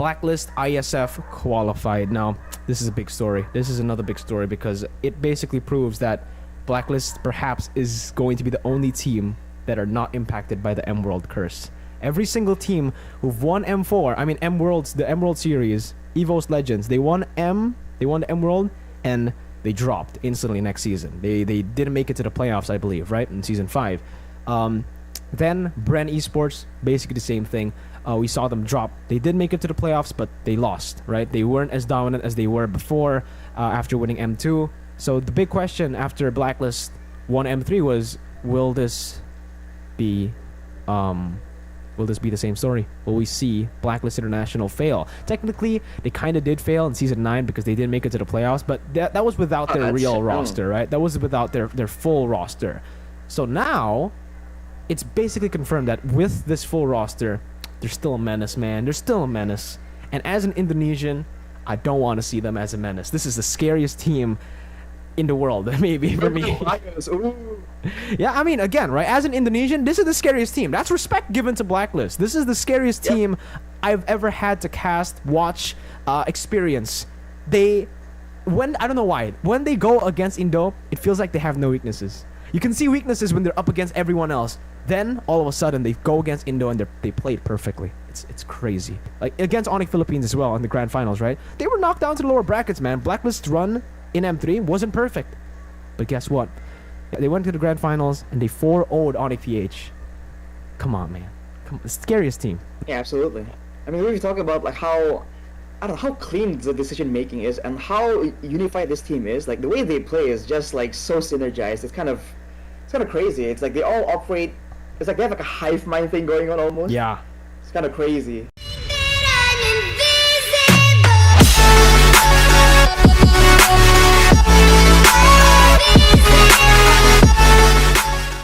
Blacklist Iesf qualified. Now, this is a big story. This is another big story because it basically proves that Blacklist perhaps is going to be the only team that are not impacted by the M-World curse. Every single team who've won M4, I mean M-Worlds, the M-World series, EVOS Legends, they won the M-World, and they dropped instantly next season. They didn't make it to the playoffs, I believe, right? In Season 5. Then Bren Esports, basically the same thing. We saw them drop. They did make it to the playoffs, but they lost, right? They weren't as dominant as they were before after winning M2. So the big question after Blacklist won M3 was, will this be the same story? Will we see Blacklist International fail? Technically, they kind of did fail in Season 9 because they didn't make it to the playoffs, but that was without their real roster, right? That was without their full roster. So now, it's basically confirmed that with this full roster, they're still a menace, man. They're still a menace. And as an Indonesian, I don't want to see them as a menace. This is the scariest team in the world, maybe, for me. Yeah, I mean, again, right? As an Indonesian, this is the scariest team. That's respect given to Blacklist. This is the scariest team I've ever had to cast, watch, experience. I don't know why. When they go against Indo, it feels like they have no weaknesses. You can see weaknesses when they're up against everyone else. Then, all of a sudden, they go against Indo and they played perfectly. It's crazy. Like, against Onyx Philippines as well in the grand finals, right? They were knocked down to the lower brackets, man. Blacklist's run in M3 wasn't perfect. But guess what? They went to the grand finals and they 4-0'd Onyx PH. Come on, man. The scariest team. Yeah, absolutely. I mean, we were talking about like how, I don't know, how clean the decision making is and how unified this team is. Like the way they play is just like so synergized. It's kind of crazy. It's like they all operate. It's like they have like a hive mind thing going on almost. Yeah. It's kind of crazy.